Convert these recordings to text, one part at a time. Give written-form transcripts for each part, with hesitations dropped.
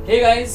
Hey guys,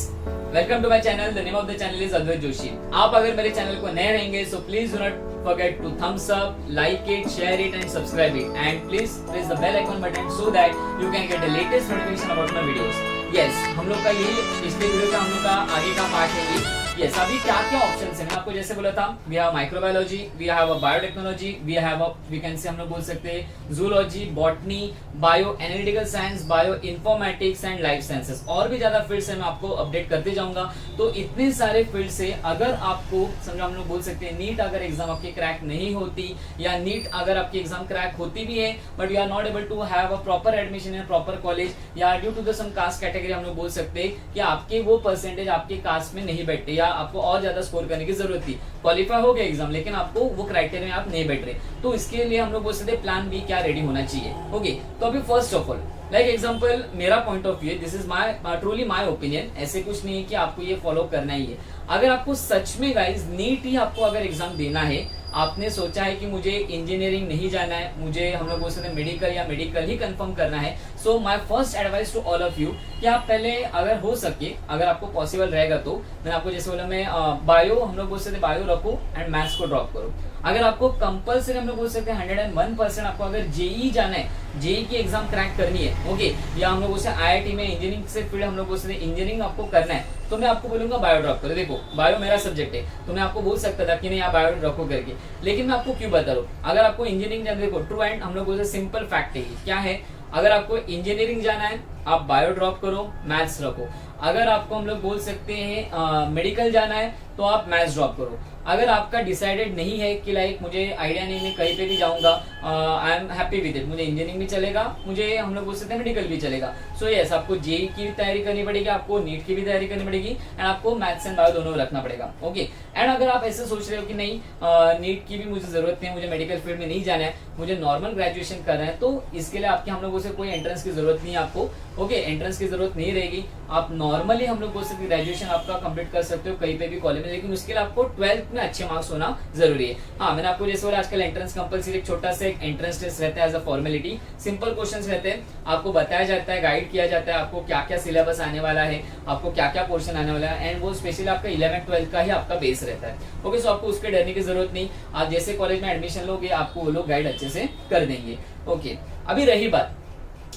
welcome to my channel. The name of the channel is Advait Joshi. आप अगर मेरे channel को नए रहेंगे so please do not forget to thumbs up, like it, share it and subscribe it, and please press the bell icon button so that you can get the latest notification about my videos. Yes, हम लोग का ये पिछले video का हम लोग का आगे का पार्ट है ये। Yes, अभी क्या क्या ऑप्शंस हैं, मैं आपको जैसे बोला था, we have microbiology, we have a biotechnology, we have a we can say हम लोग बोल सकते हैं zoology, botany, bioanalytical science, bioinformatics and life sciences। और भी ज्यादा फील्ड्स हैं, मैं आपको अपडेट करते जाऊंगा। तो इतने सारे फील्ड से अगर आपको समझो हम लोग बोल सकते हैं नीट अगर एग्जाम आपकी क्रैक नहीं होती या नीट अगर आपकी एग्जाम क्रैक होती भी है but you are not able to have a proper admission in proper college या due to the some caste category, हम लोग बोल सकते हैं कि आपके वो परसेंटेज आपके कास्ट में नहीं बैठते या आपको और ज्यादा स्कोर करने की जरूरत थी, क्वालिफाई हो गया एग्जाम लेकिन आपको वो क्राइटेरिया में आप नहीं बैठ रहे, तो इसके लिए हम लोग बोल सकते हैं प्लान बी क्या रेडी होना चाहिए। ओके, तो अभी first of all like example मेरा point of view, this is my truly my opinion, ऐसे कुछ नहीं है कि आपको ये फॉलो करना ही है। अगर आपको सच में गाइज नीट ही आपको अगर एग्जाम देना है, आपने सोचा है कि मुझे इंजीनियरिंग नहीं जाना है, मुझे हम लोग बोल सकते हैं मेडिकल या मेडिकल ही कंफर्म करना है, so my first advice to all of you कि आप पहले अगर हो सके, अगर आपको पॉसिबल रहेगा तो मैंने आपको जैसे बोला मैं बायो हम लोग बोल सकते हैं बायो रखो एंड मैथ्स को ड्रॉप करो। अगर आपको कंपल्सरी हम लोग बोल सकते हैं 101% आपको अगर जेई जाना है, जेई की एग्जाम क्रैक करनी है, ओके, या हम लोग बोलते हैं आईआईटी में इंजीनियरिंग से फील्ड हम लोग बोल सकते हैं इंजीनियरिंग आपको करना है, तो मैं आपको बोलूंगा बायो ड्रॉप करो। देखो बायो मेरा सब्जेक्ट है तो मैं आपको बोल सकता था कि नहीं आप बायो ड्रॉप करके, लेकिन मैं आपको क्यों बता रहा हूँ, अगर आपको इंजीनियरिंग जाना, देखो ट्रू एंड हम लोग बोलते हैं सिंपल फैक्ट है क्या है, अगर आपको इंजीनियरिंग जाना है आप बायो ड्रॉप करो, मैथ्स रखो। अगर आपको हम लोग बोल सकते हैं मेडिकल जाना है तो आप मैथ्स ड्रॉप करो। अगर आपका डिसाइडेड नहीं है कि लाइक मुझे आइडिया नहीं, मैं कहीं पे भी जाऊंगा, I am happy with it, मुझे इंजीनियरिंग भी चलेगा, मुझे हम लोग बोल सकते हैं मेडिकल भी चलेगा, सो यस आपको जेई की भी तैयारी करनी पड़ेगी, आपको नीट की भी तैयारी करनी पड़ेगी एंड आपको मैथ्स एंड बायो दोनों रखना पड़ेगा। ओके, एंड अगर आप ऐसे सोच रहे हो कि नहीं नीट की भी मुझे जरूरत नहीं है, मुझे मेडिकल फील्ड में नहीं जाना है, मुझे नॉर्मल ग्रेजुएशन करना है, तो इसके लिए आपके हम लोगों से कोई एंट्रेंस की जरूरत नहीं है आपको। ओके, एंट्रेंस की जरूरत नहीं रहेगी, आप नॉर्मली हम लोग बोल सकते ग्रेजुएशन आपका कंप्लीट कर सकते हो कहीं पे भी कॉलेज में, लेकिन उसके लिए आपको 12th में अच्छे मार्क्स होना जरूरी है। हाँ, मैंने आपको जैसे बोला आजकल एंट्रेंस कंपल्सरी एक छोटा सा एक एंट्रेंस टेस्ट रहता है as a formality, simple questions रहते हैं, आपको बताया जाता है, गाइड किया जाता है आपको क्या क्या सिलेबस आने वाला है, आपको क्या क्या पोर्शन आने वाला है, एंड वो स्पेशली आपका 11th-12th का ही आपका बेस रहता है। ओके, सो आपको उसके डरने की जरूरत नहीं, आप जैसे कॉलेज में एडमिशन लोगे आपको वो लोग गाइड अच्छे से कर देंगे। ओके, अभी रही बात,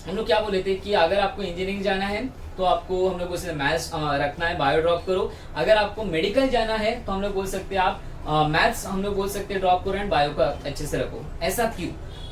हम लोग क्या बोले थे कि अगर आपको इंजीनियरिंग जाना है तो आपको हम लोग बोल सकते हैं मैथ्स रखना है, बायो ड्रॉप करो। अगर आपको मेडिकल जाना है तो हम लोग बोल सकते हैं आप मैथ्स हम लोग बोल सकते हैं ड्रॉप करो एंड बायो का अच्छे से रखो। ऐसा क्यों?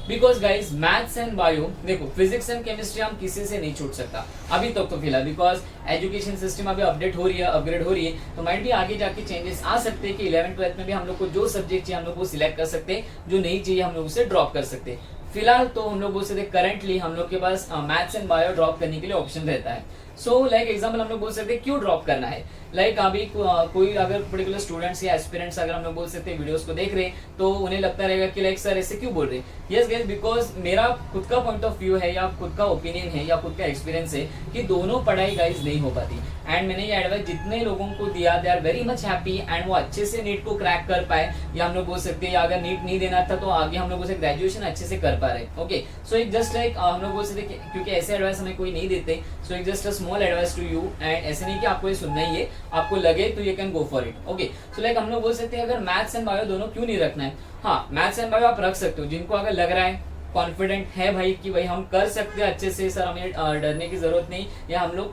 Because guys maths and bio, देखो फिजिक्स एंड केमिस्ट्री हम किसी से नहीं छूट सकता अभी तक तो फिलहाल, बिकॉज एजुकेशन सिस्टम अभी अपडेट हो रही है, अपग्रेड हो रही है, तो माइट भी आगे जाके चेंजेस आ सकते हैं कि 11th-12th में भी हम लोग को जो सब्जेक्ट चाहिए हम लोग को सिलेक्ट कर सकते हैं, जो नहीं चाहिए हम लोग उसे ड्रॉप कर सकते हैं। फिलहाल तो हम लोग बोल सकते हैं करंटली हम लोग के पास मैथ्स एंड बायो ड्रॉप करने के लिए ऑप्शन रहता है। सो लाइक एग्जाम्पल हम लोग बोल सकते हैं क्यों ड्रॉप करना है, लाइक अभी कोई अगर पर्टिकुलर स्टूडेंट्स या एस्पिरेंट्स अगर हम लोग बोल सकते हैं वीडियोस को देख रहे हैं तो उन्हें लगता रहेगा कि लाइक सर ऐसे क्यों बोल रहे हैं। यस गाइस, बिकॉज मेरा खुद का पॉइंट ऑफ व्यू है या खुद का ओपिनियन है या खुद का एक्सपीरियंस है कि दोनों पढ़ाई गाइज नहीं हो पाती, एंड मैंने ये एडवाइस जितने लोगों को दिया they are very much happy and वो अच्छे से नीट को क्रैक कर पाए, या हम लोग बोल सकते हैं अगर नीट नहीं देना था तो आगे हम लोग ग्रेजुएशन अच्छे से कर पा रहे। ओके, सो एक जस्ट लाइक हम लोग बोल सकते क्योंकि ऐसे एडवाइस हमें कोई नहीं देते, सो एक just a small advice to you, and ऐसे नहीं कि आपको ये सुनना ही है, आपको लगे तो you can go for it. Okay, so like हम लोग बोल सकते हैं अगर मैथ्स एंड बायो दोनों क्यों नहीं रखना है, हाँ मैथ्स एंड बायो आप रख सकते हो जिनको अगर लग रहा है कॉन्फिडेंट है भाई कि भाई हम कर सकते हैं अच्छे से, सर हमें डरने की जरूरत नहीं, या हम लोग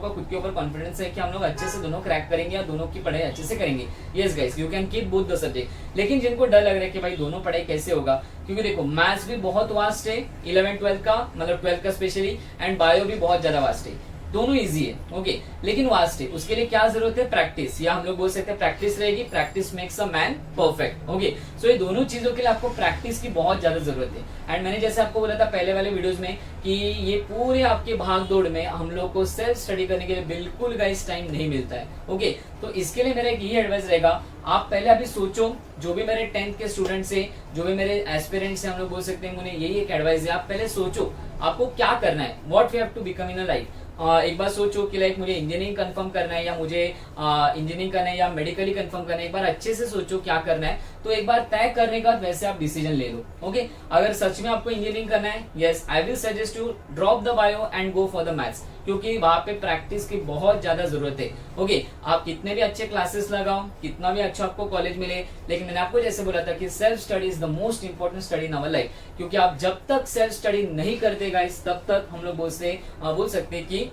का खुद के ऊपर कॉन्फिडेंस है कि हम लोग अच्छे से दोनों क्रैक करेंगे या दोनों की पढ़ाई अच्छे से करेंगे। Yes guys, you can keep both the subject, लेकिन जिनको डर लग रहा है कि भाई दोनों पढ़ाई कैसे होगा, क्योंकि देखो मैथ्स भी बहुत वास्ट है 11th-12th का, मतलब 12th का स्पेशली, एंड बायो भी बहुत ज्यादा वास्ट है, दोनों इजी है। ओके, लेकिन वास्ट है, उसके लिए क्या जरूरत है, प्रैक्टिस, या हम लोग बोल सकते हैं प्रैक्टिस रहेगी, practice makes a man perfect. Okay, so ये दोनों चीजों के लिए आपको प्रैक्टिस की बहुत ज्यादा जरूरत है, एंड मैंने जैसे आपको बोला था पहले वाले वीडियोस में कि ये पूरे आपके भाग दौड़ में हम लोग को सेल्फ स्टडी करने के लिए बिल्कुल गाइस टाइम नहीं मिलता है। ओके, तो इसके लिए मेरा एक यही एडवाइस रहेगा, आप पहले अभी सोचो, जो भी मेरे 10th के स्टूडेंट्स है, जो भी मेरे एस्पिरेंट्स हैं हम लोग बोल सकते हैं, उन्हें यही एक एडवाइस है, आप पहले सोचो आपको क्या करना है, what you have to become in a life. एक बार सोचो कि लाइक मुझे इंजीनियरिंग कंफर्म करना है या मुझे इंजीनियरिंग करना है या मेडिकली कंफर्म करना है, एक बार अच्छे से सोचो क्या करना है, तो एक बार तय करने के बाद वैसे आप डिसीजन ले लो। ओके, अगर सच में आपको इंजीनियरिंग करना है, yes I will suggest you drop the bio and go for the maths, क्योंकि वहां पे प्रैक्टिस की बहुत ज्यादा जरूरत है। ओके, आप कितने भी अच्छे क्लासेस लगाओ, कितना भी अच्छा आपको कॉलेज मिले, लेकिन मैंने आपको जैसे बोला था कि self study is the most important study in our life. क्योंकि आप जब तक सेल्फ स्टडी नहीं करते गाइस, तब तक हम लोग बोल सकते हैं कि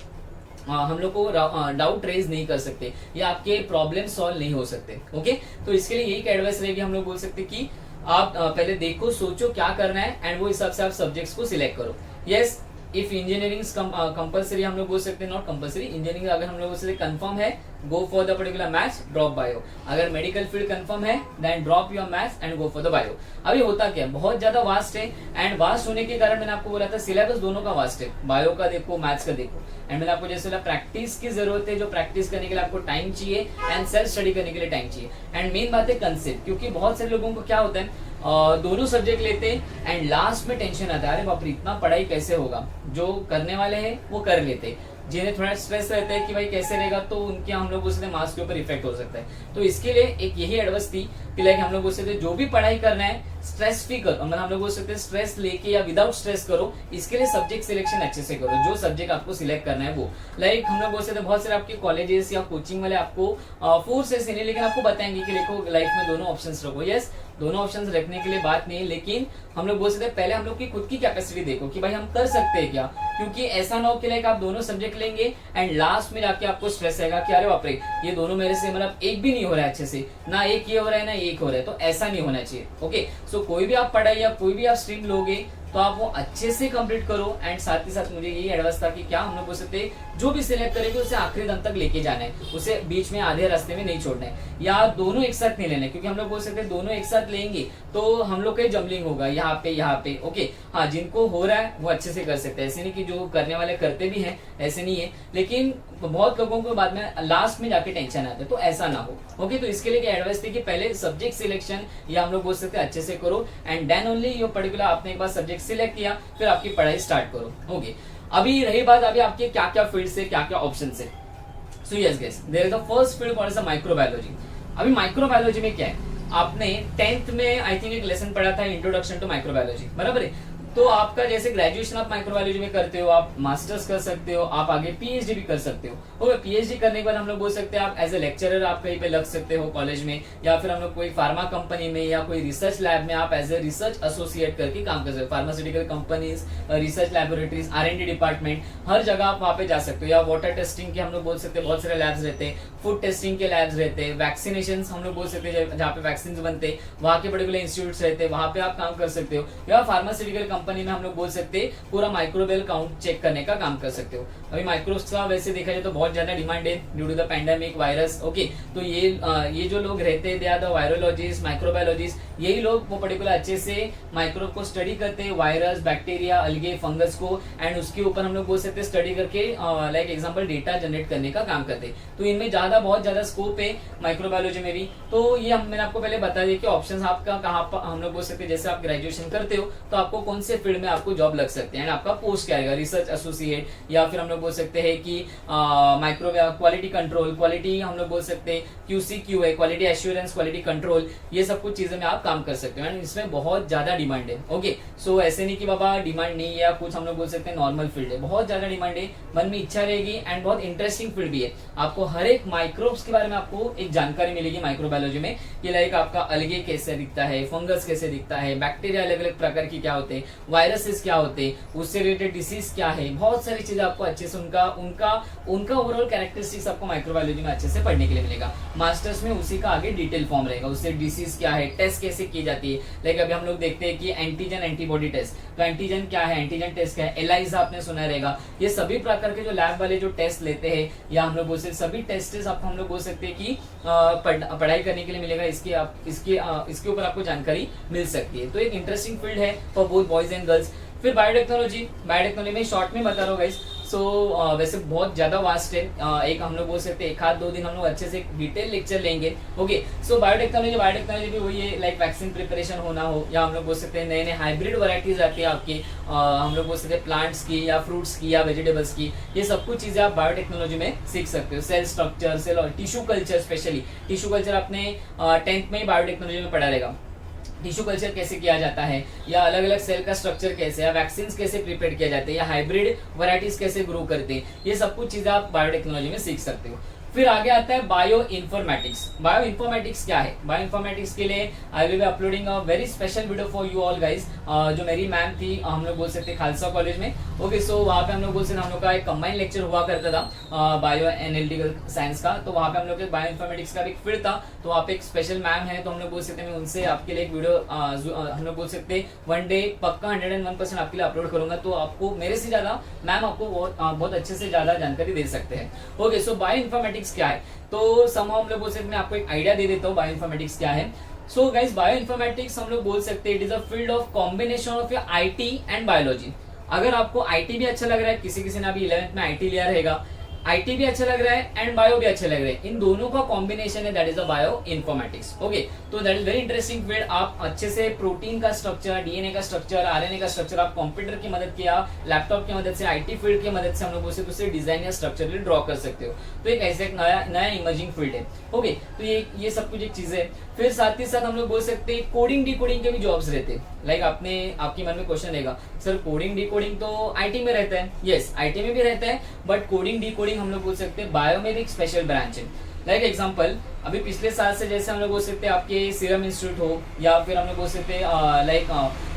हम लोग को डाउट रेज नहीं कर सकते या आपके प्रॉब्लम सॉल्व नहीं हो सकते। ओके, तो इसके लिए यही एडवाइस रहेगी, हम लोग बोल सकते कि आप पहले देखो, सोचो क्या करना है एंड वो हिसाब से आप सब्जेक्ट्स को सिलेक्ट करो। यस, इफ इंजीनियरिंग कंपलसरी, हम लोग बोल सकते हैं नॉट कंपलसरी, इंजीनियरिंग अगर हम लोग बोल सकते कंफर्म है, go for the particular maths, drop bio. अगर मेडिकल फील्ड कंफर्म है, then drop your maths and go for the bio. अभी होता क्या, बहुत ज्यादा वास्ट है एंड वास्ट होने के कारण मैंने आपको बोला था सिलेबस दोनों का वास्ट है, बायो का देखो, मैथ्स का देखो। एंड मैंने आपको जैसे बोला प्रैक्टिस की जरूरत है, जो प्रैक्टिस करने के लिए आपको टाइम चाहिए एंड सेल्फ स्टडी करने के लिए टाइम चाहिए। एंड मेन बात है कंसेप्ट, क्योंकि बहुत सारे लोगों को क्या होता है दोनों सब्जेक्ट लेते हैं एंड लास्ट में टेंशन आता है, अरे बाप रे इतना पढ़ाई कैसे होगा। जो करने वाले हैं वो कर लेते हैं, जिन्हें थोड़ा स्ट्रेस रहता है कि भाई कैसे रहेगा, तो उनके हम लोग बोलते हैं मार्क्स के ऊपर इफेक्ट हो सकता है। तो इसके लिए एक यही एडवाइस थी कि लाइक हम लोग बोल सकते जो भी पढ़ाई करना है स्ट्रेस फ्री करो, मतलब हम लोग बोल सकते हैं स्ट्रेस लेके या विदाउट स्ट्रेस करो। इसके लिए सब्जेक्ट सिलेक्शन अच्छे से करो, जो सब्जेक्ट आपको सिलेक्ट करना है वो। लाइक हम लोग बोल सकते बहुत सारे आपके कॉलेजेस या कोचिंग वाले आपको फोर्स ऐसे नहीं, लेकिन आपको बताएंगे कि देखो लाइफ में दोनों ऑप्शंस रखो। यस, दोनों ऑप्शंस रखने के लिए बात नहीं है, लेकिन हम लोग बोल सकते हैं पहले हम लोग की खुद की कैपेसिटी देखो कि भाई हम कर सकते हैं क्या। क्योंकि ऐसा ना हो कि लाइक आप दोनों सब्जेक्ट लेंगे एंड लास्ट में जाके आपको स्ट्रेस आएगा कि अरे बाप रे ये दोनों मेरे से मतलब एक भी नहीं हो रहा है अच्छे से, ना एक ये हो रहा है ना एक हो रहा है। तो ऐसा नहीं होना चाहिए। ओके, सो कोई भी आप पढ़ाई या कोई भी आप स्ट्रीम लोगे तो आप वो अच्छे से कंप्लीट करो। एंड साथ ही साथ मुझे यही एडवाइस था कि क्या हम लोग बोल सकते हैं जो भी सिलेक्ट करेंगे उसे आखिरी दम तक लेके जाना है, उसे बीच में आधे रास्ते में नहीं छोड़ना है, या दोनों एक साथ नहीं लेना है। क्योंकि हम लोग बोल सकते हैं दोनों एक साथ लेंगे तो हम लोग का जम्बलिंग होगा यहाँ पे। ओके, हाँ, जिनको हो रहा है वो अच्छे से कर सकते हैं, ऐसे नहीं कि जो करने वाले करते भी हैं, ऐसे नहीं है, लेकिन बहुत लोगों को बाद में लास्ट में जाके टेंशन आता है, तो ऐसा ना हो। ओके, तो इसके लिए एडवाइस थी कि पहले सब्जेक्ट सिलेक्शन या हम लोग बोल सकते हैं अच्छे से करो and then only your particular आपने एक बार सब्जेक्ट सिलेक्ट किया फिर आपकी पढ़ाई स्टार्ट करो। ओके, अभी रही बात अभी आपके क्या क्या फील्ड से क्या क्या ऑप्शन है। So yes guys, there is the first field called as microbiology. अभी माइक्रोबायोलॉजी में क्या है, आपने 10th में आई थिंक एक लेसन पढ़ा था इंट्रोडक्शन टू माइक्रोबायोलॉजी, बराबर है। तो आपका जैसे ग्रेजुएशन आप माइक्रोबायोलॉजी में करते हो, आप मास्टर्स कर सकते हो, आप आगे पीएचडी भी कर सकते हो। ओके, पीएचडी करने के बाद हम लोग बोल सकते हैं आप एज ए लेक्चरर आप कहीं पे लग सकते हो कॉलेज में, या फिर हम लोग कोई फार्मा कंपनी में या कोई रिसर्च लैब में आप एज ए रिसर्च एसोसिएट करके काम कर सकते हो। Pharmaceutical companies, research laboratories, R&D department, हर जगह आप वहाँ पे जा सकते हो। या वाटर टेस्टिंग के हम लोग बोल सकते हैं बहुत सारे लैब्स रहते हैं, फूड टेस्टिंग के लैब्स रहते हैं, वैक्सीनेशन हम लोग बोल सकते हैं जहाँ पे वैक्सीन बनते हैं वहाँ के बड़े बड़े इंस्टीट्यूट रहते हैं, वहाँ पे आप काम कर सकते हो। या फार्मास्यूटिकल कंपनी में हम लोग बोल पूरा माइक्रोबियल काउंट चेक करने का काम कर सकते हो। अभी माइक्रोब्स का वैसे देखा जाए तो बहुत ज्यादा डिमांड है due to the pandemic virus. Okay, तो ये जो लोग रहते हैं they are the virologist, microbiologist, यही लोग वो पर्टिकुलर अच्छे से माइक्रोब को स्टडी करते हैं, वायरस, बैक्टीरिया, अलगे, फंगस को, एंड उसके ऊपर हम लोग बोल सकते हैं स्टडी करके लाइक एग्जांपल डेटा जनरेट करने का काम करते हैं। तो इनमें बहुत ज्यादा स्कोप है माइक्रोबायोलॉजी में भी। तो ये मैंने आपको पहले बता दिया कि ऑप्शंस आपका कहाँ पर हम लोग बोल सकते हैं। जैसे आप ग्रेजुएशन करते हो तो आपको कौन से फील्ड में आपको जॉब लग सकते हैं एंड आपका पोस्ट क्या आएगा, रिसर्च एसोसिएट, या फिर हम लोग बोल सकते हैं कि माइक्रो क्वालिटी कंट्रोल, क्वालिटी हम लोग बोल सकते हैं QC QA, quality assurance, quality control, ये सब कुछ चीजें में आप काम कर सकते हो एंड इसमें बहुत ज्यादा डिमांड है। ओके, सो ऐसे नहीं कि बाबा डिमांड नहीं है या कुछ, हम लोग बोल सकते हैं नॉर्मल फील्ड है, बहुत ज्यादा डिमांड है, मन में इच्छा रहेगी एंड बहुत इंटरेस्टिंग फील्ड भी है। आपको हर एक माइक्रोब्स के बारे में आपको एक जानकारी मिलेगी माइक्रोबायोलॉजी में कि लाइक आपका अलगे कैसे दिखता है, फंगस कैसे दिखता है, बैक्टीरिया अलग अलग प्रकार की क्या होते हैं, वायरसेस क्या होते हैं, उससे रिलेटेड डिसीज क्या है, बहुत सारी चीजें आपको अच्छे से उनका ओवरऑल कैरेक्टरिस्टिक्स आपको माइक्रोबायोलॉजी में अच्छे से पढ़ने के लिए मिलेगा। मास्टर्स में उसी का आगे डिटेल फॉर्म रहेगा, उससे डिसीज क्या है, टेस्ट कैसे की जाती है। लाइक अभी हम लोग देखते हैं कि एंटीजन एंटीबॉडी टेस्ट, तो एंटीजन क्या है, एंटीजन टेस्ट क्या है, एलाइजा आपने सुना रहेगा। ये सभी प्रकार के जो लैब वाले जो टेस्ट लेते हैं या हम लोग बोल सकते सभी टेस्ट आपको हम लोग बोल सकते हैं कि पढ़ाई करने के लिए मिलेगा, इसके ऊपर आपको जानकारी मिल सकती है। तो एक इंटरेस्टिंग फील्ड है for both boys and girls. फिर बायोटेक्नोलॉजी में शॉर्ट में बता रहा हूँ गाइस। सो वैसे बहुत ज्यादा वास्ट है, एक हम लोग बोल सकते हैं 1-2 दिन हम लोग अच्छे से डिटेल लेक्चर लेंगे। ओके, सो बायोटेक्नोलॉजी भी वही है, लाइक वैक्सीन प्रिपरेशन होना हो, या हम लोग बोल सकते हैं नए नए हाइब्रिड वैरायटीज आती है आपकी, हम लोग बोल सकते हैं प्लांट्स की या फ्रूट्स की या वेजिटेबल्स की, ये सब कुछ चीजें आप बायोटेक्नोलॉजी में सीख सकते हो। सेल स्ट्रक्चर, सेल और tissue culture, specially tissue culture आपने 10th में ही बायोटेक्नोलॉजी में पढ़ा रहेगा। टिश्यू कल्चर कैसे किया जाता है, या अलग अलग सेल का स्ट्रक्चर कैसे, या वैक्सीन कैसे प्रिपेयर किया जाता है, या हाइब्रिड वैरायटीज कैसे ग्रो करते हैं, ये सब कुछ चीजें आप बायोटेक्नोलॉजी में सीख सकते हो। फिर आगे आता है बायो इन्फॉर्मेटिक्स। बायो इन्फॉर्मेटिक्स क्या है? बायो इन्फॉर्मेटिक्स के लिए I will be uploading a very special video for you all guys. जो मेरी मैम थी, हम लोग बोल सकते हैं खालसा कॉलेज में, ओके, सो वहाँ पे हम लोग बोल सकते हम लोग का एक कंबाइंड लेक्चर हुआ करता था बायो एनालिटिकल साइंस का। तो वहाँ पे हम लोग के बायो इन्फॉर्मेटिक्स का भी एक फील्ड था, तो वहाँ पे एक स्पेशल मैम है, तो हम लोग बोल सकते हैं मैं उनसे आपके लिए एक वीडियो हम लोग बोल सकते हैं वन डे पक्का 101% आपके लिए अपलोड करूंगा। तो आपको मेरे से ज्यादा मैम आपको बहुत अच्छे से ज्यादा जानकारी दे सकते हैं। ओके, सो बायो इन्फॉर्मेटिक्स क्या है? तो समहाउ हम लोग बोल सकते हैं, मैं आपको एक आइडिया दे देता हूँ बायो इन्फॉर्मेटिक्स क्या है। सो गाइस, बायो इन्फॉर्मेटिक्स हम लोग बोल सकते हैं it is a field of combination of your IT and biology. अगर आपको आईटी भी अच्छा लग रहा है, किसी ने अभी 11th में आईटी लिया रहेगा, आईटी भी अच्छा लग रहा है एंड बायो भी अच्छा लग रहा है, इन दोनों का कॉम्बिनेशन है, that is a bio informatics. Okay, तो that is very interesting field. आप अच्छे से प्रोटीन का स्ट्रक्चर, डीएनए का स्ट्रक्चर, आरएनए का स्ट्रक्चर आप कंप्यूटर की मदद से, लैपटॉप की मदद से, आईटी फील्ड की मदद से हम लोग उसे डिजाइन या स्ट्रक्चर ड्रॉ कर सकते हो। तो एक ऐसे एक नया इमर्जिंग फील्ड है। ओके, तो ये सब कुछ एक चीज है। फिर साथ ही साथ हम लोग बोल सकते हैं कोडिंग डिकोडिंग के भी जॉब्स रहते हैं। लाइक आपके मन में क्वेश्चन रहेगा, सर कोडिंग डिकोडिंग तो आईटी में रहता है। यस, आईटी में भी रहता है, बट कोडिंग डिकोडिंग हम लोग बोल सकते हैं बायो में भी एक स्पेशल ब्रांच है। लाइक एग्जांपल, अभी पिछले साल से जैसे हम लोग बोल सकते हैं आपके सीरम इंस्टीट्यूट हो, या फिर हम लोग बोल सकते हैं लाइक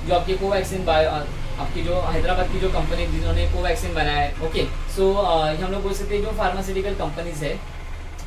जो आपकी कोवैक्सीन बायो, आपकी जो हैदराबाद की जो कंपनी जिन्होंने कोवैक्सीन बनाया है, ओके, सो हम लोग बोल सकते हैं जो फार्मास्यूटिकल कंपनीज है,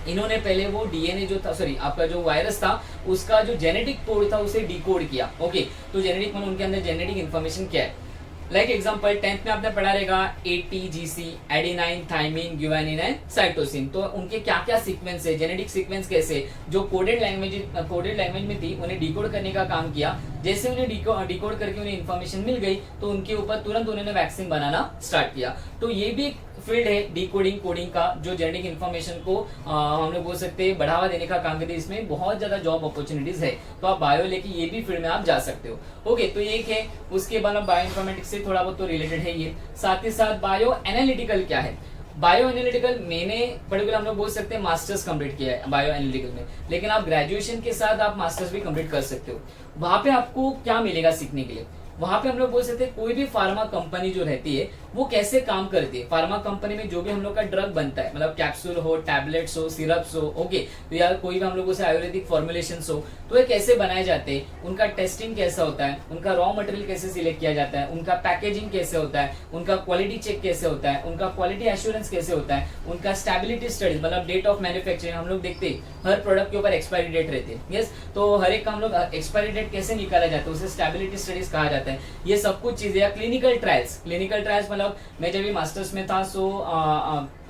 इन्होंने पहले वो डीएनए जो था, सॉरी आपका जो वायरस था, उसका जो जेनेटिक कोड था उसे डिकोड किया। ओके, तो जेनेटिक मतलब उनके अंदर जेनेटिक इन्फॉर्मेशन क्या है। लाइक एग्जांपल 10th में आपने पढ़ा रहेगा ATGC, adenine, thymine, guanine and cytosine. तो उनके क्या क्या सीक्वेंस है, जेनेटिक सीक्वेंस कैसे, जो कोडेड लैंग्वेज में थी उन्हें डिकोड करने का काम किया। जैसे उन्हें डिकोड करके उन्हें इन्फॉर्मेशन मिल गई, तो उनके ऊपर तुरंत उन्होंने वैक्सीन बनाना स्टार्ट किया। तो ये भी एक फील्ड है डिकोडिंग कोडिंग का, जो जेनेटिक इन्फॉर्मेशन को हम लोग बोल सकते हैं बढ़ावा देने का काम करती है। इसमें बहुत ज्यादा जॉब अपॉर्चुनिटीज है, तो आप बायो लेके ये भी फील्ड में आप जा सकते हो। ओके, तो ये एक है। उसके बाद बायो इन्फॉर्मेटिक्स से थोड़ा बहुत तो रिलेटेड है ये। साथ ही साथ बायो एनालिटिकल क्या है? बायो एनालिटिकल मैंने पर्टिकुलर हम लोग बोल सकते हैं मास्टर्स कंप्लीट किया है बायो एनालिटिकल में, लेकिन आप ग्रेजुएशन के साथ आप मास्टर्स भी कंप्लीट कर सकते हो। वहां पे आपको क्या मिलेगा सीखने के लिए? वहां पे हम लोग बोल सकते हैं कोई भी फार्मा कंपनी जो रहती है वो कैसे काम करती है। फार्मा कंपनी में जो भी हम लोग का ड्रग बनता है, मतलब कैप्सूल हो, टैबलेट्स हो, सिरप्स हो, ओके, तो या कोई भी हम लोगों से आयुर्वेदिक फॉर्मुलेशंस हो, तो ये कैसे बनाए जाते हैं, उनका टेस्टिंग कैसा होता है, उनका रॉ मटेरियल कैसे सिलेक्ट किया जाता है, उनका पैकेजिंग कैसे होता है, उनका क्वालिटी चेक कैसे होता है, उनका क्वालिटी एश्योरेंस कैसे होता है, उनका स्टेबिलिटी स्टडीज मतलब डेट ऑफ मैन्युफैक्चरिंग हम लोग देखते हैं, हर प्रोडक्ट के ऊपर एक्सपायरी डेट रहती है। यस, तो हर एक का हम लोग एक्सपायरी डेट कैसे निकाला जाता है, उसे स्टेबिलिटी स्टडीज कहा जाता है। ये सब कुछ चीजें। क्लिनिकल ट्रायल्स मतलब मैं जब भी मास्टर्स में था, so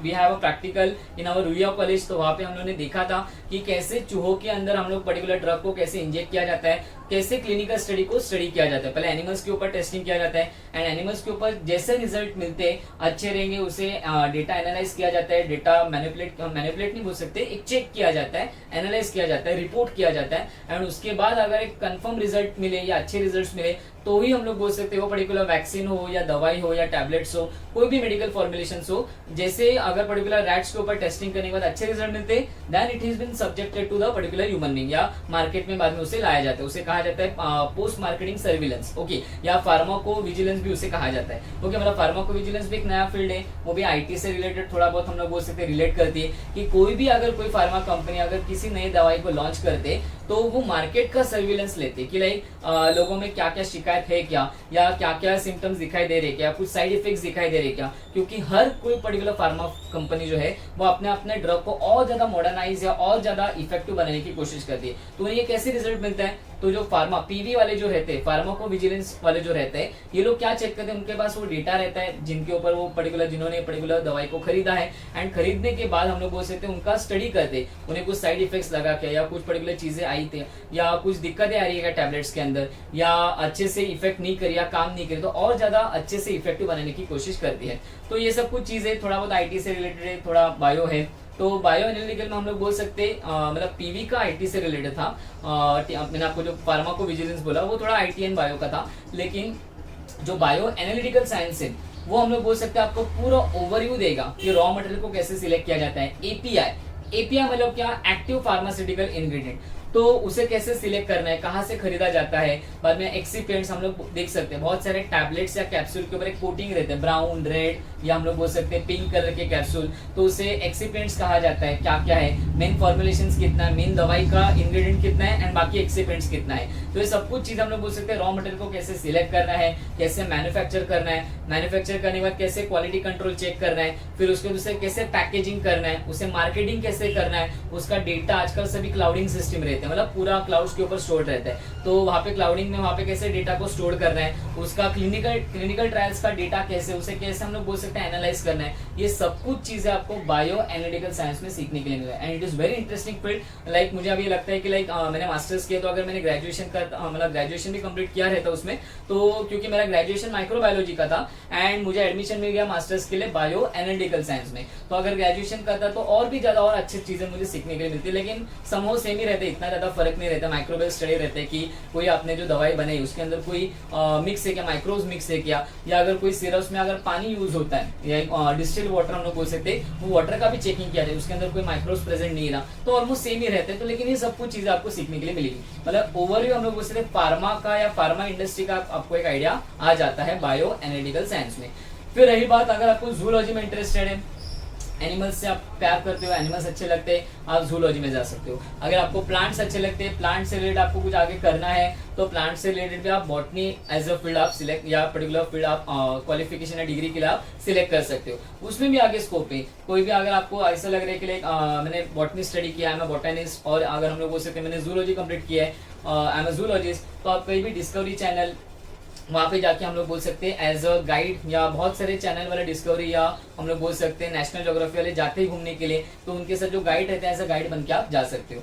we have a practical in our Ruia college, तो वहाँ पे हम लोगों ने देखा था कि कैसे चूहों के अंदर हम लोग पर्टिकुलर ड्रग को कैसे इंजेक्ट किया जाता है, कैसे क्लिनिकल स्टडी को स्टडी किया जाता है। पहले एनिमल्स के ऊपर टेस्टिंग किया जाता है, एंड एनिमल्स के ऊपर जैसे रिजल्ट मिलते हैं अच्छे रहेंगे, उसे डेटा एनालाइज किया जाता है, डेटा मैनिपुलेट नहीं बोल सकते, एक चेक किया जाता है, एनालाइज किया जाता है, रिपोर्ट किया जाता है, एंड उसके बाद अगर एक कंफर्म रिजल्ट मिले या अच्छे रिजल्ट मिले, तो ही हम लोग बोल सकते हैं वो पर्टिकुलर वैक्सीन हो या दवाई हो या टैबलेट्स हो, कोई भी मेडिकल फॉर्मुलेशंस हो। जैसे अगर पर्टिकुलर रैट्स के ऊपर टेस्टिंग करने के बाद अच्छे रिजल्ट मिलते हैं, then it has been subjected to the particular human being, या मार्केट में बाद में उसे लाया जाता है, उसे कहा जाता है पोस्ट मार्केटिंग सर्विलेंस, ओके, या फार्माकोविजिलेंस भी उसे कहा जाता है। ओके, मतलब फार्माकोविजिलेंस भी एक नया फील्ड है, वो भी आईटी से रिलेटेड थोड़ा बहुत हम लोग बोल सकते हैं रिलेट करती है कि कोई भी अगर कोई फार्मा कंपनी अगर किसी नई दवाई को लॉन्च करते, तो वो मार्केट का सर्विलेंस लेते कि लाइक लोगों में क्या क्या शिकायत है क्या, या क्या क्या सिम्टम्स दिखाई दे रहे क्या, कुछ साइड इफेक्ट्स दिखाई दे रहे क्या, क्योंकि हर कोई पर्टिकुलर फार्मा कंपनी जो है वो अपने ड्रग को और ज्यादा मॉडर्नाइज या और ज्यादा इफेक्टिव बनाने की कोशिश करती है। तो ये कैसे रिजल्ट मिलता है? तो जो फार्मा पीवी वाले जो रहते हैं, फार्माकोविजिलेंस वाले जो रहते हैं, ये लोग क्या चेक करते हैं, उनके पास वो डेटा रहता है जिनके ऊपर वो पर्टिकुलर जिन्होंने पर्टिकुलर दवाई को खरीदा है, एंड खरीदने के बाद हम लोग बोल सकते हैं उनका स्टडी करते, उन्हें कुछ साइड इफेक्ट्स लगा क्या, या कुछ पर्टिकुलर चीजें आई थी, या कुछ दिक्कतें आ रही है टैबलेट्स के अंदर, या अच्छे से इफेक्ट नहीं करी या काम नहीं करी, तो और ज्यादा अच्छे से इफेक्टिव बनाने की कोशिश करती है। तो ये सब कुछ चीजें थोड़ा बहुत आईटी से रिलेटेड है, थोड़ा बायो है। तो बायो एनालिटिकल में हम लोग बोल सकते मतलब पीवी का आईटी से रिलेटेड था। मैंने आपको जो फार्माकोविजिलेंस बोला वो थोड़ा आईटी एंड बायो का था, लेकिन जो बायो एनालिटिकल साइंस है वो हम लोग बोल सकते हैं आपको पूरा ओवरव्यू देगा कि रॉ मटेरियल को कैसे सिलेक्ट किया जाता है। एपीआई मतलब क्या? Active pharmaceutical ingredient. तो उसे कैसे सिलेक्ट करना है, कहाँ से खरीदा जाता है। बाद में एक्सिपिएंट्स हम लोग देख सकते हैं, बहुत सारे टैबलेट्स या कैप्सूल के ऊपर एक कोटिंग रहते हैं, ब्राउन, रेड या हम लोग बोल सकते हैं पिंक कलर के कैप्सूल, तो उसे एक्सिपिएंट्स कहा जाता है। क्या क्या है, मेन फॉर्मुलेशंस कितना है, मेन दवाई का इंग्रेडिएंट कितना है एंड बाकी एक्सिपिएंट्स कितना है। तो ये सब कुछ चीज हम लोग बोल सकते हैं रॉ मटेरियल को कैसे सिलेक्ट करना है, कैसे मैन्युफैक्चर करना है, मैन्युफैक्चर करने के बाद कैसे क्वालिटी कंट्रोल चेक करना है, फिर उसके दूसरे कैसे पैकेजिंग करना है, उसे मार्केटिंग कैसे करना है, उसका डेटा आजकल सभी क्लाउडिंग सिस्टम रहते हैं, मतलब पूरा क्लाउड्स के ऊपर स्टोर रहता है, तो वहाँ पे क्लाउडिंग में वहाँ पे कैसे डेटा को स्टोर करना है, उसका क्लिनिकल ट्रायल्स का डेटा कैसे, उसे कैसे हम लोग बोल सकते हैं एनालाइज करना है। ये सब कुछ चीजें आपको बायो एनालिटिकल साइंस में सीखने के लिए मिला है and it is very interesting field. Like मुझे अभी लगता है कि मैंने मास्टर्स किया, तो अगर मैंने ग्रेजुएशन का मतलब ग्रेजुएशन भी कंप्लीट किया रहता उसमें, तो क्योंकि मेरा ग्रेजुएशन माइक्रोबायोलॉजी का था एंड मुझे एडमिशन मिल गया मास्टर्स के लिए बायो एनालिटिकल साइंस में, तो अगर ग्रेजुएशन करता तो और भी ज्यादा और अच्छी चीजें मुझे सीखने के लिए मिलती, लेकिन समूह सेम ही रहते, इतना ज्यादा फर्क नहीं रहता। माइक्रोबायो स्टडी रहते हैं कि कोई आपने जो दवाई बनाई उसके अंदर कोई मिक्स है क्या, माइक्रोब्स मिक्स है क्या, या अगर कोई सिरप्स में अगर पानी यूज होता है या डिस्टिल वाटर हम लोग बोल सकते हैं, वो वाटर का भी चेकिंग किया जाए, उसके अंदर कोई माइक्रोब्स प्रेजेंट नहीं रहा, तो ऑलमोस्ट सेम ही रहते हैं। तो लेकिन ये सब कुछ चीजें आपको सीखने के लिए मिलेगी, मतलब ओवरव्यू हम लोग बोल सकते हैं फार्मा का या फार्मा इंडस्ट्री का आपको एक आइडिया आ जाता है बायो एनालिटिकल साइंस में। फिर रही बात, अगर आपको जूलॉजी में इंटरेस्टेड है, एनिमल्स से आप प्यार करते हो, एनिमल्स अच्छे लगते हैं, आप जूलॉजी में जा सकते हो। अगर आपको प्लांट्स अच्छे लगते हैं, प्लांट से रिलेटेड आपको कुछ आगे करना है, तो प्लांट से रिलेटेड भी आप बॉटनी एज अ फील्ड आप सिलेक्ट, या पर्टिकुलर फील्ड आप क्वालिफिकेशन या डिग्री के लिए आप सिलेक्ट कर सकते हो, उसमें भी आगे स्कोप है। कोई भी अगर आपको ऐसा लग रहा है कि मैंने बॉटनी स्टडी किया है, मैं बॉटनिस्ट, और अगर हम लोग बोल सकते हैं मैंने जूलॉजी कंप्लीट किया है, आई एम अ जूलॉजिस्ट, तो आप कहीं भी डिस्कवरी चैनल वहाँ पे जाके हम लोग बोल सकते हैं एज अ गाइड, या बहुत सारे चैनल वाले डिस्कवरी या हम लोग बोल सकते हैं नेशनल ज्योग्राफी वाले जाते ही घूमने के लिए, तो उनके साथ जो गाइड रहते हैं एज अ गाइड बन के आप जा सकते हो।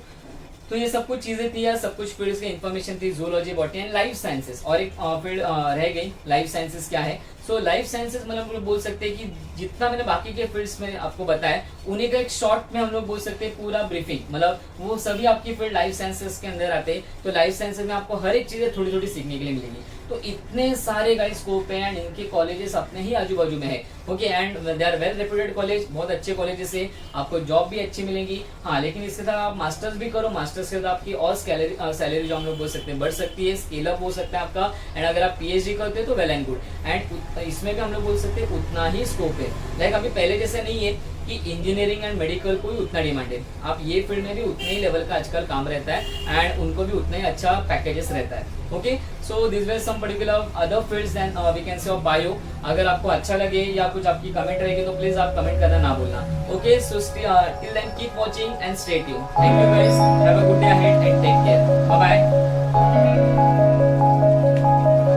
तो ये सब कुछ चीजें थी या सब कुछ फील्ड्स की इन्फॉर्मेशन थी, zoology, botany and life sciences. और एक फील्ड रह गई, लाइफ साइंसेस क्या है। सो लाइफ साइंसेस मतलब हम लोग बोल सकते हैं कि जितना मैंने बाकी के फील्ड्स में आपको बताया, उन्हीं का एक शॉर्ट में हम लोग बोल सकते हैं पूरा ब्रीफिंग, मतलब वो सभी आपकी फील्ड लाइफ साइंसेस के अंदर आते हैं। तो लाइफ साइंसेस में आपको हर एक चीजें थोड़ी थोड़ी सीखने के लिए मिलेगी। तो इतने सारे गाइस स्कोप है एंड इनके कॉलेजेस अपने ही आजू बाजू में है, okay, and they are well reputed college, बहुत अच्छे कॉलेजेस है, आपको जॉब भी अच्छी मिलेंगी। हाँ, लेकिन इसके साथ आप मास्टर्स भी करो, मास्टर्स के साथ आपकी और सैलरी जो हम लोग बोल सकते हैं बढ़ सकती है, स्केल अप हो सकता है आपका। एंड अगर आप पीएचडी करते हो तो वेल एंड गुड, एंड इसमें भी हम लोग बोल सकते हैं उतना ही स्कोप है। लाइक अभी पहले जैसे नहीं है कि इंजीनियरिंग एंड मेडिकल को भी उतना डिमांड है, आप ये फील्ड में भी उतने ही लेवल का आजकल काम रहता है एंड उनको भी उतना ही अच्छा पैकेजेस रहता है। Okay, so this were some particular other fields then we can say of bio. अगर आपको अच्छा लगे या कुछ आपकी कमेंट रहेगी तो प्लीज आप कमेंट करना ना भूलना। Okay, so till then keep watching and stay tuned. Thank you guys, have a good day ahead and take care, bye bye.